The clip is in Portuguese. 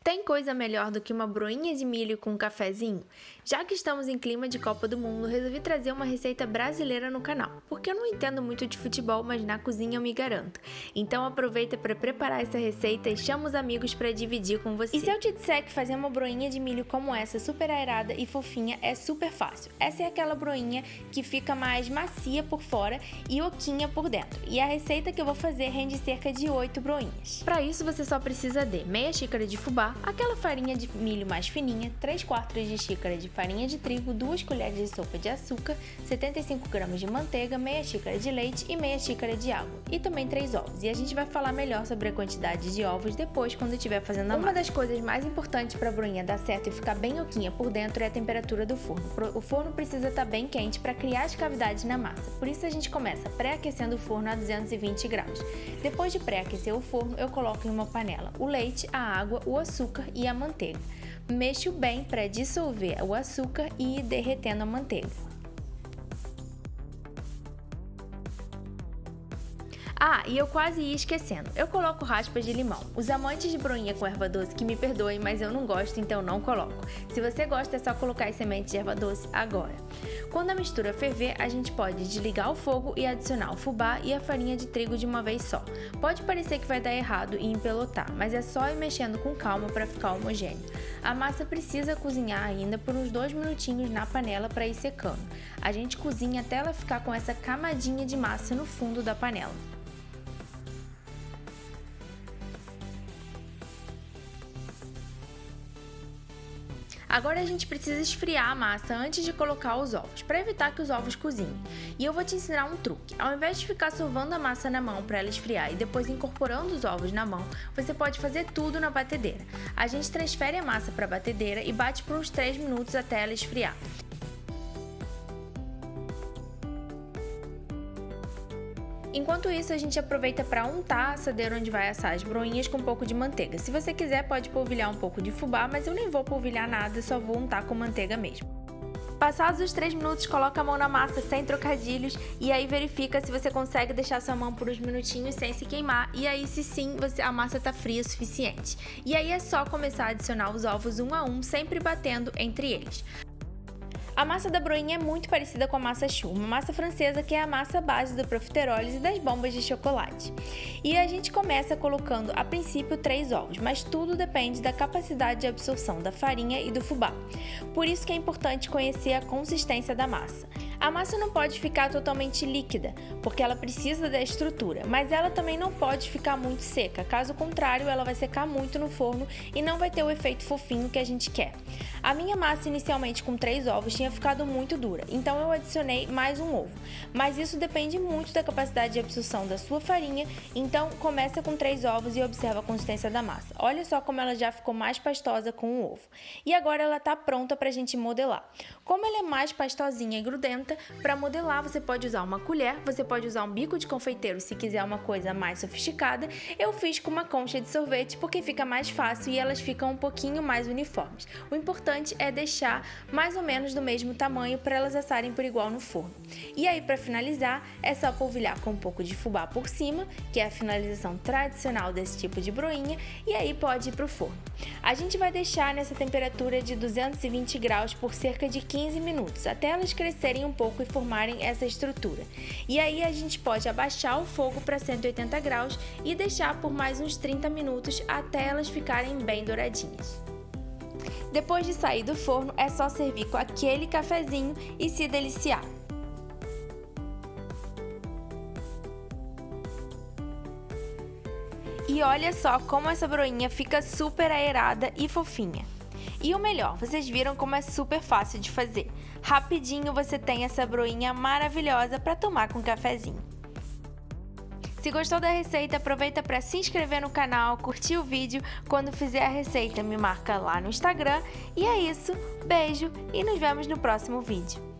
Tem coisa melhor do que uma broinha de milho com um cafezinho? Já que estamos em clima de Copa do Mundo, resolvi trazer uma receita brasileira no canal, porque eu não entendo muito de futebol, mas na cozinha eu me garanto. Então aproveita para preparar essa receita e chama os amigos para dividir com você. E se eu te disser que fazer uma broinha de milho como essa, super aerada e fofinha, é super fácil. Essa é aquela broinha que fica mais macia por fora e oquinha por dentro. E a receita que eu vou fazer rende cerca de 8 broinhas. Para isso você só precisa de meia xícara de fubá, aquela farinha de milho mais fininha, 3/4 de xícara de farinha de trigo, 2 colheres de sopa de açúcar, 75 gramas de manteiga, meia xícara de leite e meia xícara de água. E também 3 ovos. E a gente vai falar melhor sobre a quantidade de ovos depois, quando estiver fazendo a massa. Uma das coisas mais importantes para a broinha dar certo e ficar bem oquinha por dentro é a temperatura do forno. O forno precisa estar bem quente para criar as cavidades na massa. Por isso a gente começa pré-aquecendo o forno a 220 graus. Depois de pré-aquecer o forno, eu coloco em uma panela o leite, a água, o açúcar e a manteiga. Mexo bem para dissolver o açúcar e ir derretendo a manteiga. Ah, e eu quase ia esquecendo, eu coloco raspas de limão. Os amantes de broinha com erva doce que me perdoem, mas eu não gosto, então não coloco. Se você gosta, é só colocar as sementes de erva doce agora. Quando a mistura ferver, a gente pode desligar o fogo e adicionar o fubá e a farinha de trigo de uma vez só. Pode parecer que vai dar errado e empelotar, mas é só ir mexendo com calma para ficar homogêneo. A massa precisa cozinhar ainda por uns 2 minutinhos na panela para ir secando. A gente cozinha até ela ficar com essa camadinha de massa no fundo da panela. Agora a gente precisa esfriar a massa antes de colocar os ovos, para evitar que os ovos cozinhem. E eu vou te ensinar um truque. Ao invés de ficar sovando a massa na mão para ela esfriar e depois incorporando os ovos na mão, você pode fazer tudo na batedeira. A gente transfere a massa para a batedeira e bate por uns 3 minutos até ela esfriar. Enquanto isso, a gente aproveita para untar a assadeira onde vai assar as broinhas com um pouco de manteiga. Se você quiser, pode polvilhar um pouco de fubá, mas eu nem vou polvilhar nada, só vou untar com manteiga mesmo. Passados os 3 minutos, coloca a mão na massa sem trocadilhos e aí verifica se você consegue deixar sua mão por uns minutinhos sem se queimar, e aí se sim, a massa tá fria o suficiente. E aí é só começar a adicionar os ovos um a um, sempre batendo entre eles. A massa da broinha é muito parecida com a massa choux, uma massa francesa que é a massa base do profiteroles e das bombas de chocolate. E a gente começa colocando, a princípio, 3 ovos, mas tudo depende da capacidade de absorção da farinha e do fubá. Por isso que é importante conhecer a consistência da massa. A massa não pode ficar totalmente líquida, porque ela precisa da estrutura, mas ela também não pode ficar muito seca, caso contrário ela vai secar muito no forno e não vai ter o efeito fofinho que a gente quer. A minha massa inicialmente com 3 ovos tinha ficado muito dura, então eu adicionei mais um ovo, mas isso depende muito da capacidade de absorção da sua farinha, então começa com 3 ovos e observa a consistência da massa. Olha só como ela já ficou mais pastosa com o ovo. E agora ela está pronta para a gente modelar. Como ela é mais pastosinha e grudenta, para modelar você pode usar uma colher, você pode usar um bico de confeiteiro se quiser uma coisa mais sofisticada. Eu fiz com uma concha de sorvete porque fica mais fácil e elas ficam um pouquinho mais uniformes. O importante é deixar mais ou menos do mesmo tamanho para elas assarem por igual no forno. E aí, para finalizar, é só polvilhar com um pouco de fubá por cima, que é a finalização tradicional desse tipo de broinha, e aí pode ir para o forno. A gente vai deixar nessa temperatura de 220 graus por cerca de 15 minutos, até elas crescerem um pouco e formarem essa estrutura. E aí a gente pode abaixar o fogo para 180 graus e deixar por mais uns 30 minutos até elas ficarem bem douradinhas. Depois de sair do forno, é só servir com aquele cafezinho e se deliciar. E olha só como essa broinha fica super aerada e fofinha. E o melhor, vocês viram como é super fácil de fazer. Rapidinho você tem essa broinha maravilhosa para tomar com um cafezinho. Se gostou da receita, aproveita para se inscrever no canal, curtir o vídeo. Quando fizer a receita, me marca lá no Instagram. E é isso, beijo e nos vemos no próximo vídeo.